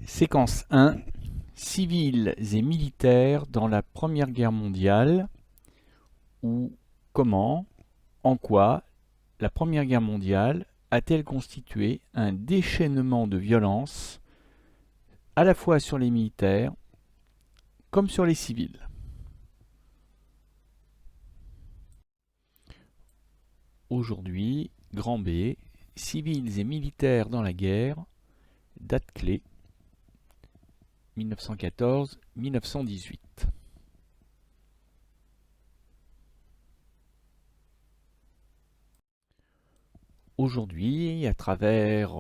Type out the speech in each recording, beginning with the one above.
Séquence 1. Civils et militaires dans la Première Guerre mondiale, ou comment, en quoi la Première Guerre mondiale a-t-elle constitué un déchaînement de violence à la fois sur les militaires comme sur les civils. Aujourd'hui, grand B, civils et militaires dans la guerre, date clé 1914-1918. Aujourd'hui, à travers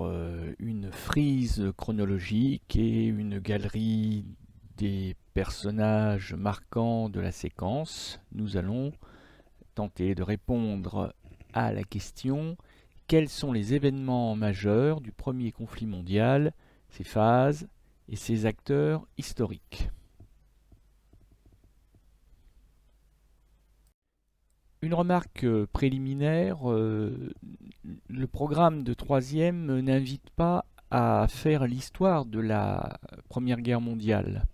une frise chronologique et une galerie des personnages marquants de la séquence, nous allons tenter de répondre à la question: quels sont les événements majeurs du premier conflit mondial, ses phases et ses acteurs historiques? Une remarque préliminaire, le programme de troisième n'invite pas à faire l'histoire de la Première Guerre mondiale,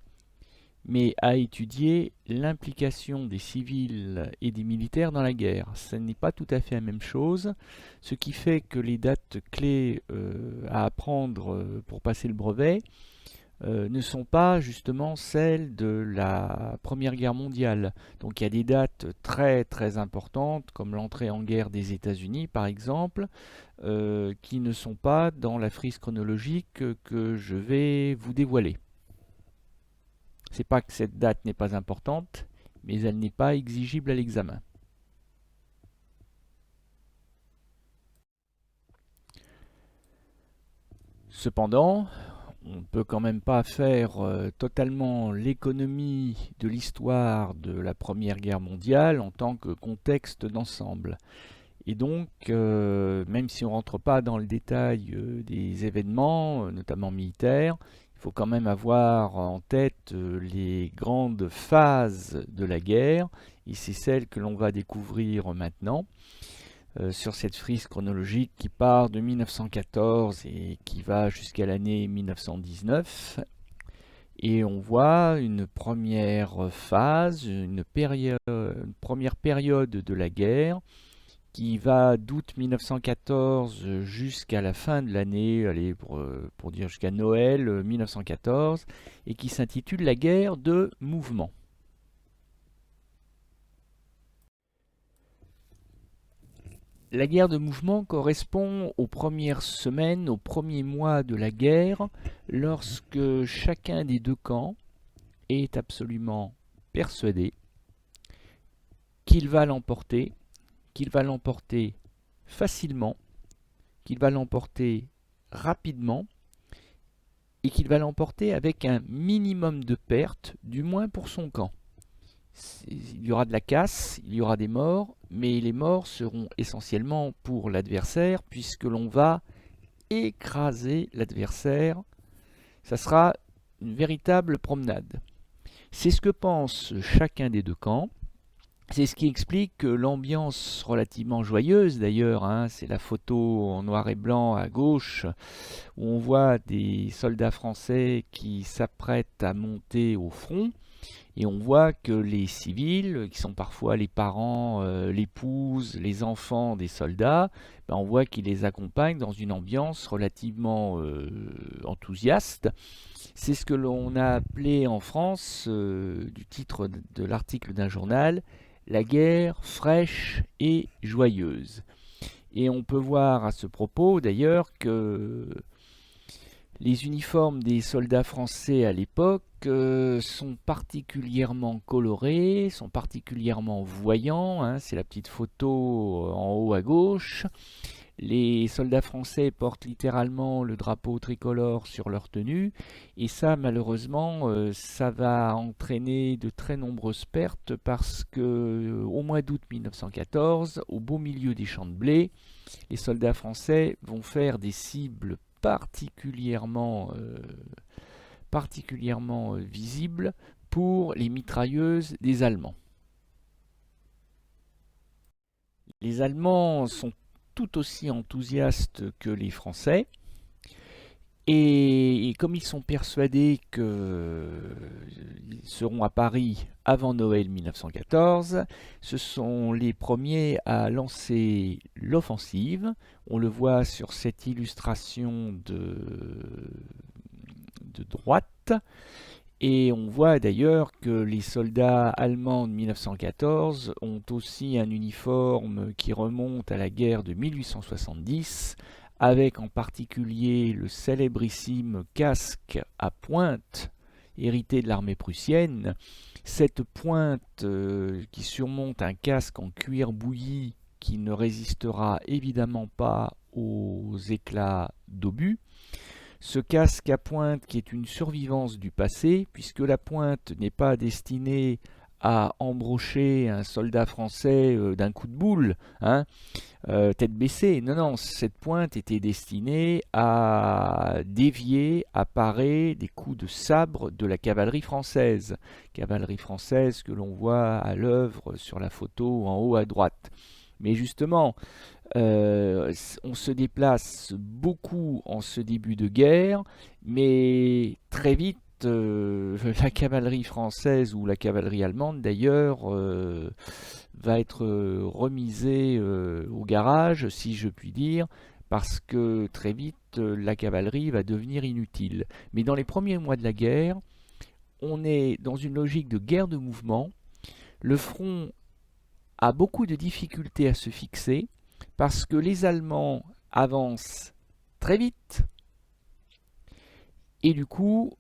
mais à étudier l'implication des civils et des militaires dans la guerre. Ce n'est pas tout à fait la même chose, ce qui fait que les dates clés à apprendre pour passer le brevet ne sont pas justement celles de la Première Guerre mondiale. Donc il y a des dates très très importantes, comme l'entrée en guerre des États-Unis par exemple, qui ne sont pas dans la frise chronologique que je vais vous dévoiler. C'est pas que cette date n'est pas importante, mais elle n'est pas exigible à l'examen. Cependant, on ne peut quand même pas faire totalement l'économie de l'histoire de la Première Guerre mondiale en tant que contexte d'ensemble. Et donc, même si on ne rentre pas dans le détail des événements, notamment militaires, il faut quand même avoir en tête les grandes phases de la guerre, et c'est celles que l'on va découvrir maintenant sur cette frise chronologique qui part de 1914 et qui va jusqu'à l'année 1919. Et on voit une première phase, une première période de la guerre qui va d'août 1914 jusqu'à la fin de l'année, allez, pour dire jusqu'à Noël 1914, et qui s'intitule la guerre de mouvement. La guerre de mouvement correspond aux premières semaines, aux premiers mois de la guerre, lorsque chacun des deux camps est absolument persuadé qu'il va l'emporter facilement, qu'il va l'emporter rapidement et qu'il va l'emporter avec un minimum de pertes, du moins pour son camp. Il y aura de la casse, il y aura des morts, mais les morts seront essentiellement pour l'adversaire, puisque l'on va écraser l'adversaire. Ça sera une véritable promenade. C'est ce que pense chacun des deux camps. C'est ce qui explique l'ambiance relativement joyeuse d'ailleurs, hein. C'est la photo en noir et blanc à gauche où on voit des soldats français qui s'apprêtent à monter au front. Et on voit que les civils, qui sont parfois les parents, l'épouse, les enfants des soldats, ben on voit qu'ils les accompagnent dans une ambiance relativement enthousiaste. C'est ce que l'on a appelé en France, du titre de l'article d'un journal, la guerre fraîche et joyeuse. Et on peut voir à ce propos d'ailleurs que les uniformes des soldats français à l'époque sont particulièrement colorés, sont particulièrement voyants, hein. C'est la petite photo en haut à gauche. Les soldats français portent littéralement le drapeau tricolore sur leur tenue, et ça malheureusement ça va entraîner de très nombreuses pertes parce que au mois d'août 1914, au beau milieu des champs de blé, les soldats français vont faire des cibles particulièrement visibles pour les mitrailleuses des Allemands. Les Allemands sont tout aussi enthousiastes que les Français, Et comme ils sont persuadés qu'ils seront à Paris avant Noël 1914, ce sont les premiers à lancer l'offensive. On le voit sur cette illustration de droite. Et on voit d'ailleurs que les soldats allemands de 1914 ont aussi un uniforme qui remonte à la guerre de 1870, avec en particulier le célébrissime casque à pointe hérité de l'armée prussienne. Cette pointe qui surmonte un casque en cuir bouilli qui ne résistera évidemment pas aux éclats d'obus. Ce casque à pointe qui est une survivance du passé, puisque la pointe n'est pas destinée à embrocher un soldat français d'un coup de boule, hein, tête baissée. Non, non, cette pointe était destinée à dévier, à parer des coups de sabre de la cavalerie française. Cavalerie française que l'on voit à l'œuvre sur la photo en haut à droite. Mais justement, on se déplace beaucoup en ce début de guerre, mais très vite, la cavalerie française ou la cavalerie allemande d'ailleurs va être remisée au garage, si je puis dire, parce que très vite la cavalerie va devenir inutile. Mais dans les premiers mois de la guerre, on est dans une logique de guerre de mouvement. Le front a beaucoup de difficultés à se fixer parce que les Allemands avancent très vite et du coup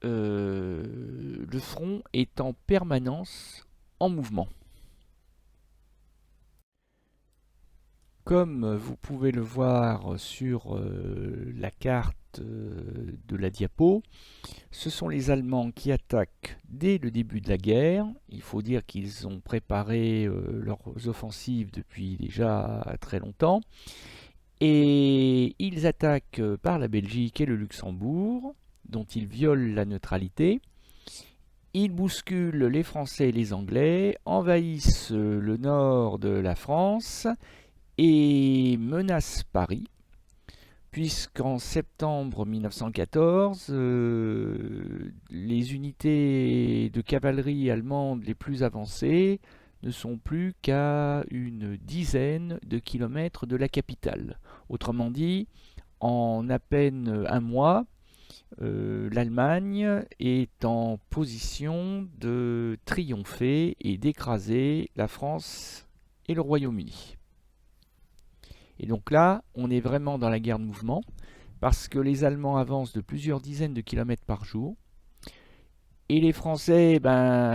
le front est en permanence en mouvement. Comme vous pouvez le voir sur la carte de la diapo, ce sont les Allemands qui attaquent dès le début de la guerre. Il faut dire qu'ils ont préparé leurs offensives depuis déjà très longtemps. Et ils attaquent par la Belgique et le Luxembourg, dont ils violent la neutralité. Ils bousculent les Français et les Anglais, envahissent le nord de la France et menacent Paris, puisqu'en septembre 1914, les unités de cavalerie allemandes les plus avancées ne sont plus qu'à une dizaine de kilomètres de la capitale. Autrement dit, en à peine un mois, l'Allemagne est en position de triompher et d'écraser la France et le Royaume-Uni. Et donc là, on est vraiment dans la guerre de mouvement, parce que les Allemands avancent de plusieurs dizaines de kilomètres par jour. Et les Français,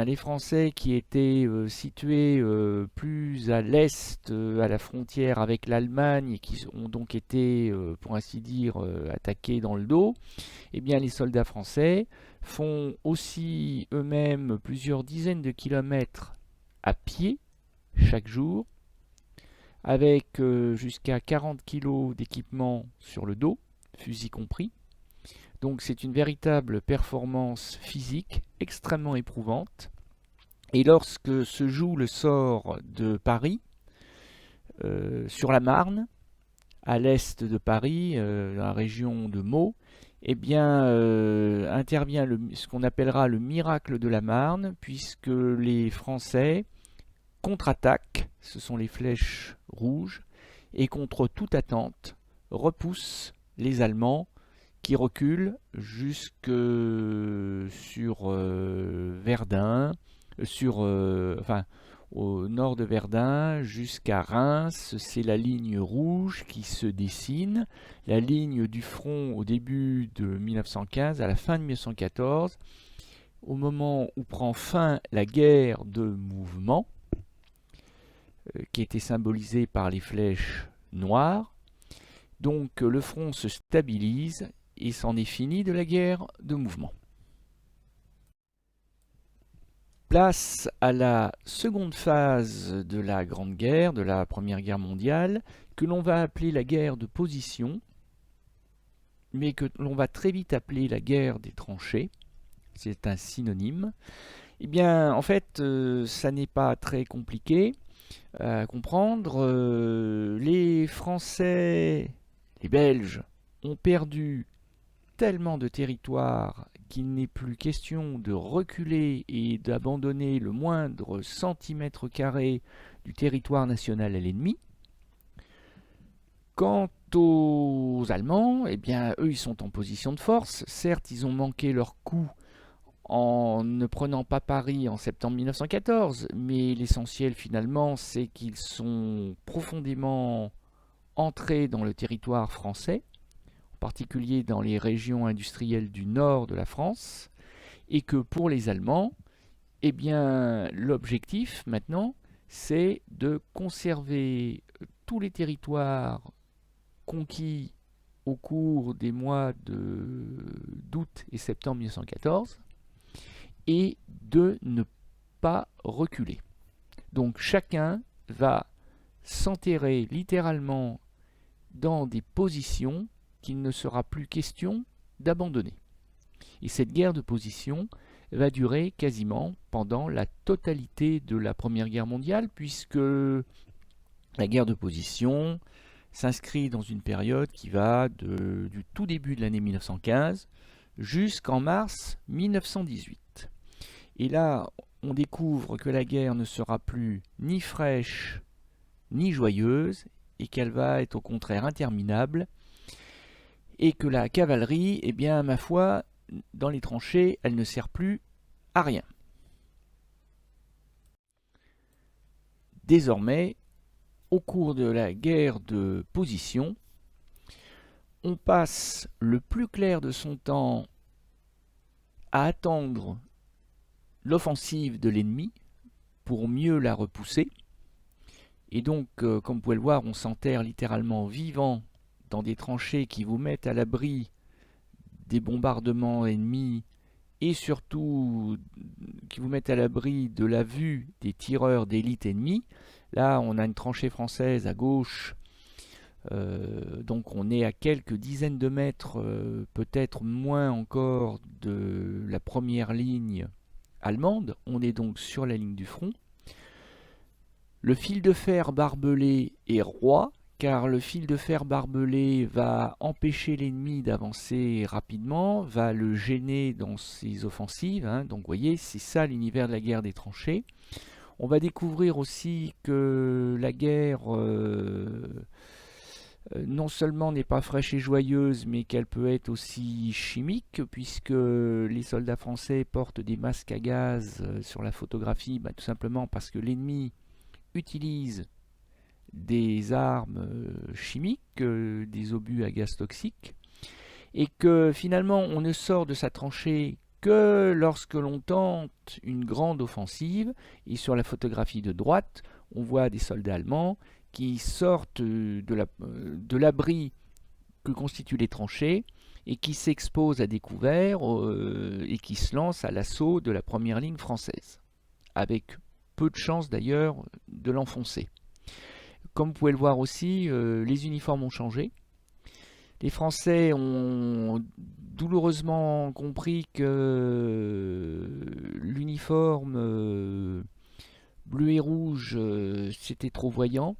les Français qui étaient situés plus à l'est, à la frontière avec l'Allemagne, et qui ont donc été, pour ainsi dire, attaqués dans le dos, eh bien les soldats français font aussi eux-mêmes plusieurs dizaines de kilomètres à pied chaque jour, avec jusqu'à 40 kg d'équipement sur le dos, fusil compris. Donc c'est une véritable performance physique extrêmement éprouvante. Et lorsque se joue le sort de Paris, sur la Marne, à l'est de Paris, dans la région de Meaux, eh bien intervient ce qu'on appellera le miracle de la Marne, puisque les Français contre-attaquent, ce sont les flèches rouges, et contre toute attente, repoussent les Allemands qui reculent jusque sur Verdun, au nord de Verdun, jusqu'à Reims. C'est la ligne rouge qui se dessine, la ligne du front au début de 1915, à la fin de 1914, au moment où prend fin la guerre de mouvement, qui était symbolisée par les flèches noires. Donc le front se stabilise et c'en est fini de la guerre de mouvement. Place à la seconde phase de la Grande Guerre, de la Première Guerre mondiale, que l'on va appeler la guerre de position, mais que l'on va très vite appeler la guerre des tranchées. C'est un synonyme. Eh bien, en fait, ça n'est pas très compliqué à comprendre. Les Français, les Belges ont perdu tellement de territoires qu'il n'est plus question de reculer et d'abandonner le moindre centimètre carré du territoire national à l'ennemi. Quant aux Allemands, eh bien, eux, ils sont en position de force. Certes, ils ont manqué leur coup en ne prenant pas Paris en septembre 1914, mais l'essentiel, finalement, c'est qu'ils sont profondément entrés dans le territoire français, en particulier dans les régions industrielles du nord de la France, et que pour les Allemands, eh bien, l'objectif, maintenant, c'est de conserver tous les territoires conquis au cours des mois d'août et septembre 1914 et de ne pas reculer. Donc chacun va s'enterrer littéralement dans des positions qu'il ne sera plus question d'abandonner. Et cette guerre de position va durer quasiment pendant la totalité de la Première Guerre mondiale, puisque la guerre de position s'inscrit dans une période qui va du tout début de l'année 1915 jusqu'en mars 1918. Et là, on découvre que la guerre ne sera plus ni fraîche ni joyeuse, et qu'elle va être au contraire interminable, et que la cavalerie, eh bien, ma foi, dans les tranchées, elle ne sert plus à rien. Désormais, au cours de la guerre de position, on passe le plus clair de son temps à attendre l'offensive de l'ennemi pour mieux la repousser. Et donc, comme vous pouvez le voir, on s'enterre littéralement vivant dans des tranchées qui vous mettent à l'abri des bombardements ennemis et surtout qui vous mettent à l'abri de la vue des tireurs d'élite ennemis. Là, on a une tranchée française à gauche, donc on est à quelques dizaines de mètres, peut-être moins encore, de la première ligne allemande. On est donc sur la ligne du front. Le fil de fer barbelé est roi, car le fil de fer barbelé va empêcher l'ennemi d'avancer rapidement, va le gêner dans ses offensives. Donc vous voyez, c'est ça l'univers de la guerre des tranchées. On va découvrir aussi que la guerre non seulement n'est pas fraîche et joyeuse, mais qu'elle peut être aussi chimique, puisque les soldats français portent des masques à gaz sur la photographie, tout simplement parce que l'ennemi utilise des armes chimiques, des obus à gaz toxiques, et que finalement on ne sort de sa tranchée que lorsque l'on tente une grande offensive. Et sur la photographie de droite, on voit des soldats allemands qui sortent de l'abri que constituent les tranchées et qui s'exposent à découvert et qui se lancent à l'assaut de la première ligne française, avec peu de chance d'ailleurs de l'enfoncer. Comme vous pouvez le voir aussi, les uniformes ont changé. Les Français ont douloureusement compris que l'uniforme bleu et rouge, c'était trop voyant.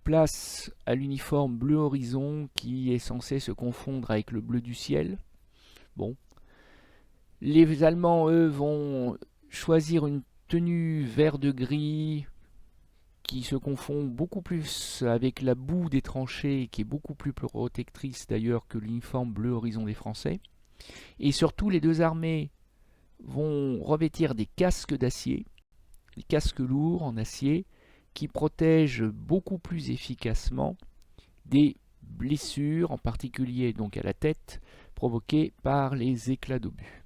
Place à l'uniforme bleu horizon qui est censé se confondre avec le bleu du ciel. Bon. Les Allemands, eux, vont choisir une tenue vert de gris qui se confond beaucoup plus avec la boue des tranchées, qui est beaucoup plus protectrice d'ailleurs que l'uniforme bleu horizon des Français. Et surtout, les deux armées vont revêtir des casques d'acier, des casques lourds en acier, qui protègent beaucoup plus efficacement des blessures, en particulier donc à la tête, provoquées par les éclats d'obus.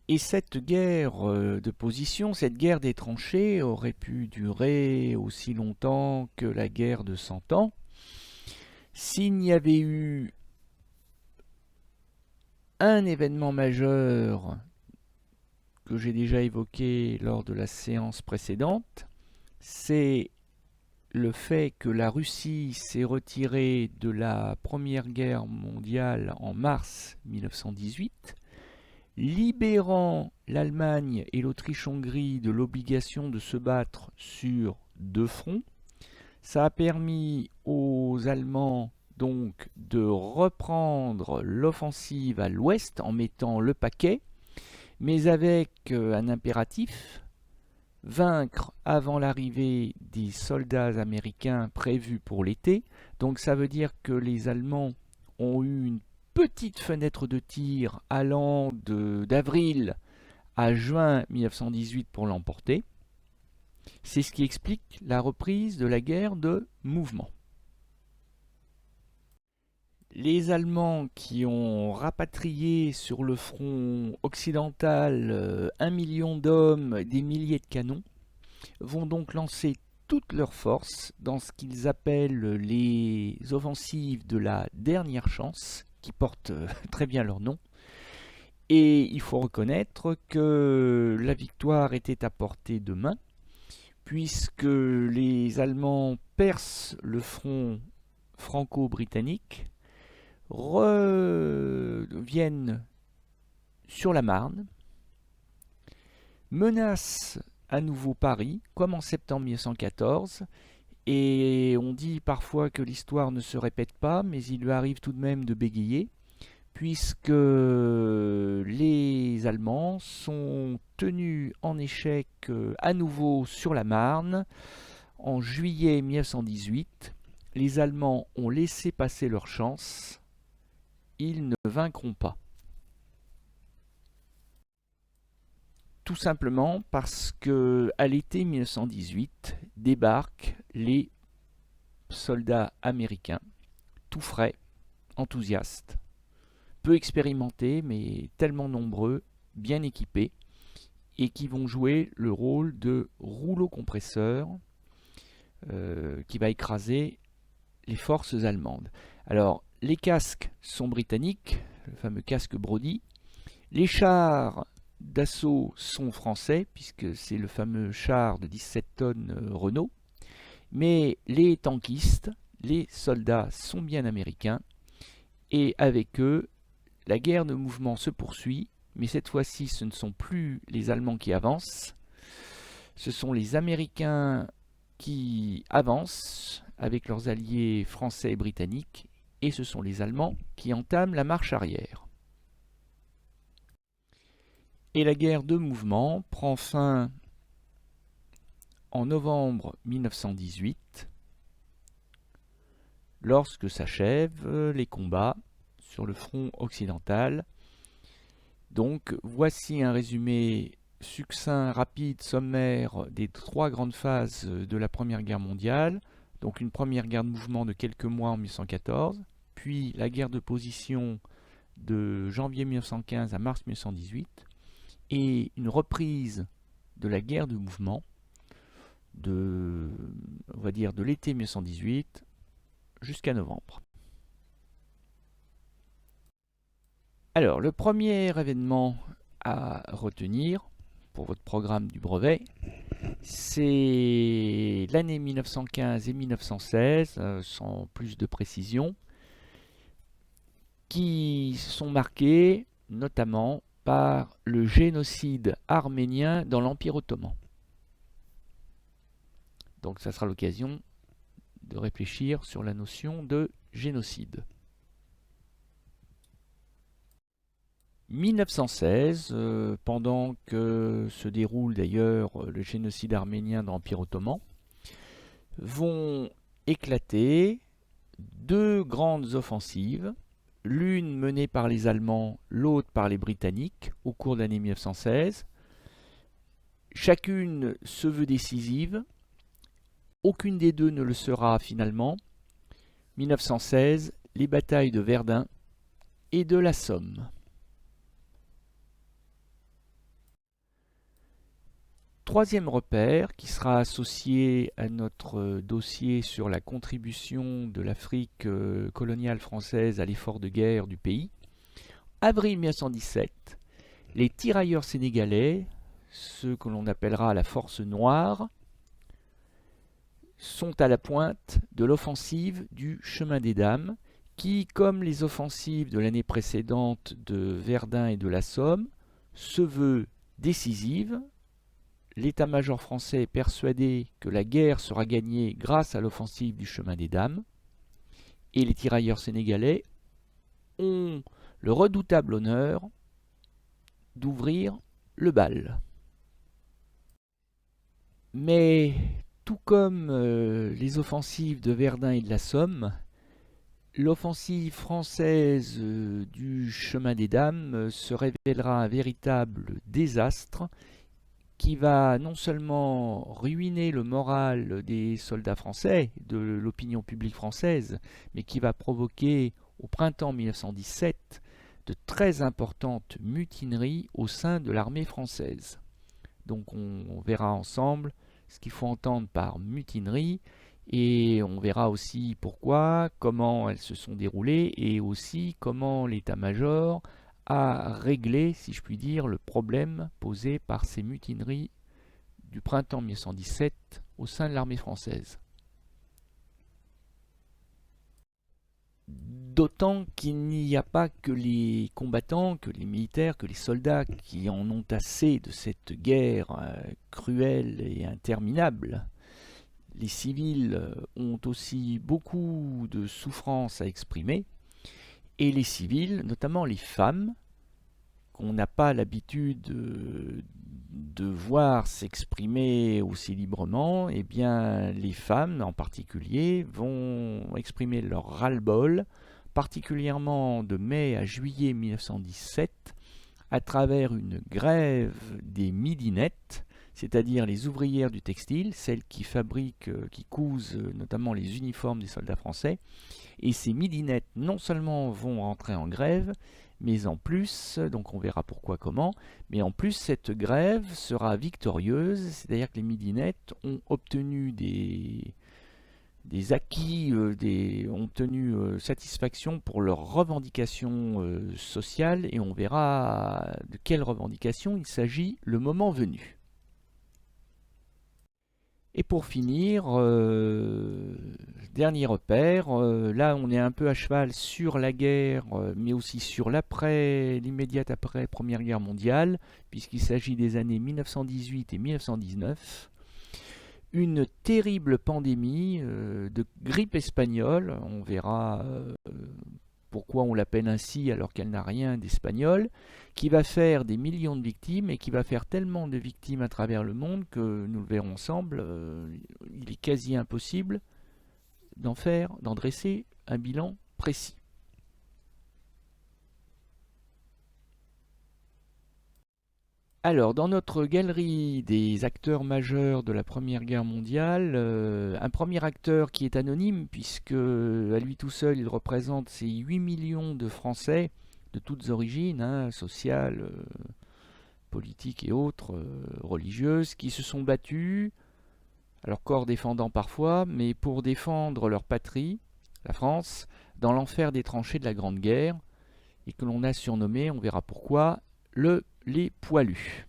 Et cette guerre de position, cette guerre des tranchées, aurait pu durer aussi longtemps que la guerre de 100 ans, s'il n'y avait eu un événement majeur que j'ai déjà évoqué lors de la séance précédente, c'est le fait que la Russie s'est retirée de la Première Guerre mondiale en mars 1918, libérant l'Allemagne et l'Autriche-Hongrie de l'obligation de se battre sur deux fronts. Ça a permis aux Allemands donc de reprendre l'offensive à l'ouest en mettant le paquet, mais avec un impératif: vaincre avant l'arrivée des soldats américains prévus pour l'été. Donc ça veut dire que les Allemands ont eu une petite fenêtre de tir allant d'avril à juin 1918 pour l'emporter. C'est ce qui explique la reprise de la guerre de mouvement. Les Allemands qui ont rapatrié sur le front occidental 1 million d'hommes, des milliers de canons, vont donc lancer toutes leurs forces dans ce qu'ils appellent les offensives de la dernière chance, qui portent très bien leur nom. Et il faut reconnaître que la victoire était à portée de main, puisque les Allemands percent le front franco-britannique, reviennent sur la Marne, menacent à nouveau Paris, comme en septembre 1914, et on dit parfois que l'histoire ne se répète pas, mais il lui arrive tout de même de bégayer, puisque les Allemands sont tenus en échec à nouveau sur la Marne. En juillet 1918, les Allemands ont laissé passer leur chance, ils ne vaincront pas. Tout simplement parce que à l'été 1918 débarquent les soldats américains, tout frais, enthousiastes, peu expérimentés mais tellement nombreux, bien équipés, et qui vont jouer le rôle de rouleau compresseur qui va écraser les forces allemandes. Alors, les casques sont britanniques, le fameux casque Brodie. Les chars d'assaut sont français, puisque c'est le fameux char de 17 tonnes Renault. Mais les tankistes, les soldats sont bien américains. Et avec eux, la guerre de mouvement se poursuit. Mais cette fois-ci, ce ne sont plus les Allemands qui avancent. Ce sont les Américains qui avancent avec leurs alliés français et britanniques. Et ce sont les Allemands qui entament la marche arrière. Et la guerre de mouvement prend fin en novembre 1918, lorsque s'achèvent les combats sur le front occidental. Donc voici un résumé succinct, rapide, sommaire des 3 grandes phases de la Première Guerre mondiale. Donc une première guerre de mouvement de quelques mois en 1914, puis la guerre de position de janvier 1915 à mars 1918, et une reprise de la guerre de mouvement on va dire de l'été 1918 jusqu'à novembre. Alors, le premier événement à retenir pour votre programme du brevet, c'est l'année 1915 et 1916, sans plus de précision, qui sont marquées notamment par le génocide arménien dans l'Empire ottoman. Donc ça sera l'occasion de réfléchir sur la notion de génocide. 1916, pendant que se déroule d'ailleurs le génocide arménien dans l'Empire ottoman, vont éclater 2 grandes offensives, l'une menée par les Allemands, l'autre par les Britanniques, au cours de l'année 1916. Chacune se veut décisive. Aucune des deux ne le sera finalement. 1916, les batailles de Verdun et de la Somme. Troisième repère qui sera associé à notre dossier sur la contribution de l'Afrique coloniale française à l'effort de guerre du pays. Avril 1917, les tirailleurs sénégalais, ceux que l'on appellera la force noire, sont à la pointe de l'offensive du chemin des Dames, qui, comme les offensives de l'année précédente de Verdun et de la Somme, se veut décisive. L'état-major français est persuadé que la guerre sera gagnée grâce à l'offensive du chemin des Dames, Et les tirailleurs sénégalais ont le redoutable honneur d'ouvrir le bal. Mais tout comme les offensives de Verdun et de la Somme, l'offensive française du chemin des Dames se révélera un véritable désastre qui va non seulement ruiner le moral des soldats français, de l'opinion publique française, mais qui va provoquer au printemps 1917 de très importantes mutineries au sein de l'armée française. Donc on verra ensemble ce qu'il faut entendre par mutinerie, et on verra aussi pourquoi, comment elles se sont déroulées, et aussi comment l'état-major a réglé, si je puis dire, le problème posé par ces mutineries du printemps 1917 au sein de l'armée française. D'autant qu'il n'y a pas que les combattants, que les militaires, que les soldats qui en ont assez de cette guerre cruelle et interminable. Les civils ont aussi beaucoup de souffrances à exprimer, et les civils, notamment les femmes, qu'on n'a pas l'habitude de voir s'exprimer aussi librement, eh bien les femmes en particulier vont exprimer leur ras-le-bol, particulièrement de mai à juillet 1917, à travers une grève des midinettes, c'est-à-dire les ouvrières du textile, celles qui fabriquent, qui cousent notamment les uniformes des soldats français. Et ces midinettes non seulement vont rentrer en grève, mais en plus, donc on verra pourquoi, comment, mais en plus cette grève sera victorieuse, c'est-à-dire que les midinettes ont obtenu des acquis, ont obtenu satisfaction pour leurs revendications sociales, et on verra de quelles revendications il s'agit le moment venu. Et pour finir, dernier repère, là on est un peu à cheval sur la guerre, mais aussi sur l'immédiate après Première Guerre mondiale, puisqu'il s'agit des années 1918 et 1919. Une terrible pandémie de grippe espagnole, on verra pourquoi on l'appelle ainsi alors qu'elle n'a rien d'espagnol, qui va faire des millions de victimes et qui va faire tellement de victimes à travers le monde que, nous le verrons ensemble, il est quasi impossible d'en dresser un bilan précis. Alors, dans notre galerie des acteurs majeurs de la Première Guerre mondiale, un premier acteur qui est anonyme, puisque à lui tout seul, il représente ces 8 millions de Français de toutes origines, sociales, politiques et autres, religieuses, qui se sont battus, à leur corps défendant parfois, mais pour défendre leur patrie, la France, dans l'enfer des tranchées de la Grande Guerre, et que l'on a surnommé, on verra pourquoi, les poilus.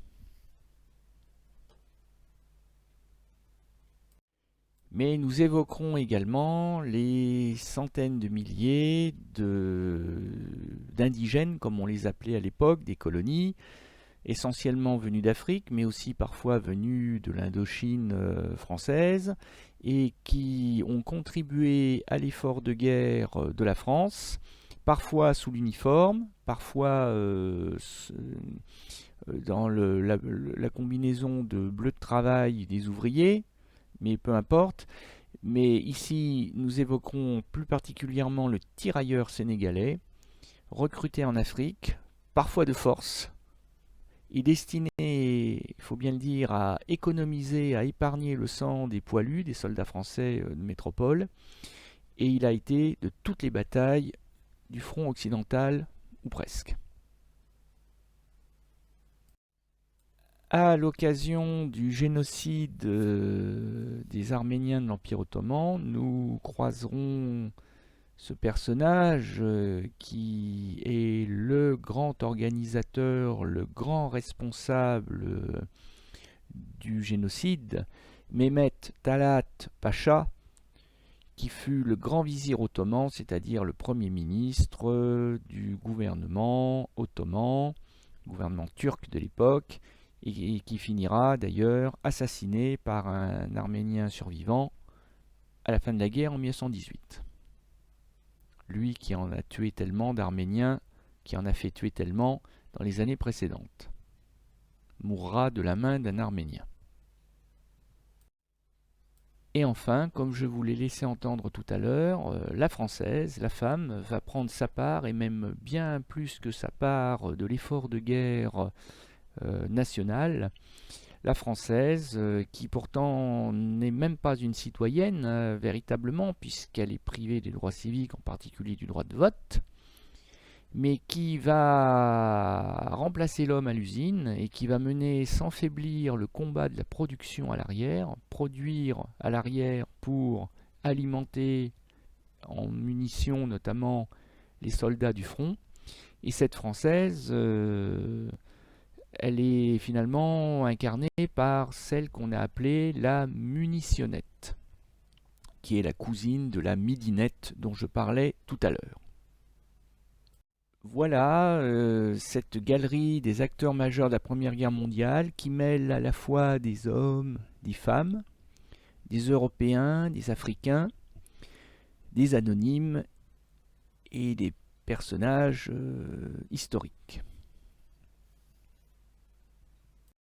Mais nous évoquerons également les centaines de milliers d'indigènes, comme on les appelait à l'époque, des colonies, essentiellement venus d'Afrique, mais aussi parfois venus de l'Indochine française, et qui ont contribué à l'effort de guerre de la France, parfois sous l'uniforme, parfois dans la combinaison de bleu de travail des ouvriers, mais peu importe. Mais ici, nous évoquerons plus particulièrement le tirailleur sénégalais, recruté en Afrique, parfois de force, et destiné, il faut bien le dire, à économiser, à épargner le sang des poilus, des soldats français de métropole. Et il a été de toutes les batailles du front occidental, ou presque. À l'occasion du génocide des Arméniens de l'Empire ottoman, nous croiserons ce personnage qui est le grand organisateur, le grand responsable du génocide, Mehmet Talat Pacha, qui fut le grand vizir ottoman, c'est-à-dire le premier ministre du gouvernement ottoman, gouvernement turc de l'époque, et qui finira d'ailleurs assassiné par un Arménien survivant à la fin de la guerre en 1918. lui qui en a tué tellement d'Arméniens, qui en a fait tuer tellement dans les années précédentes, mourra de la main d'un Arménien. Et enfin, comme je vous l'ai laissé entendre tout à l'heure, la Française, la femme, va prendre sa part, et même bien plus que sa part, de l'effort de guerre national. La Française, qui pourtant n'est même pas une citoyenne véritablement, puisqu'elle est privée des droits civiques, en particulier du droit de vote, mais qui va remplacer l'homme à l'usine et qui va mener sans faiblir le combat de la production à l'arrière, produire à l'arrière pour alimenter en munitions notamment les soldats du front. Et cette Française, elle est finalement incarnée par celle qu'on a appelée la munitionnette, qui est la cousine de la midinette dont je parlais tout à l'heure. Voilà cette galerie des acteurs majeurs de la Première Guerre mondiale qui mêle à la fois des hommes, des femmes, des Européens, des Africains, des anonymes et des personnages historiques.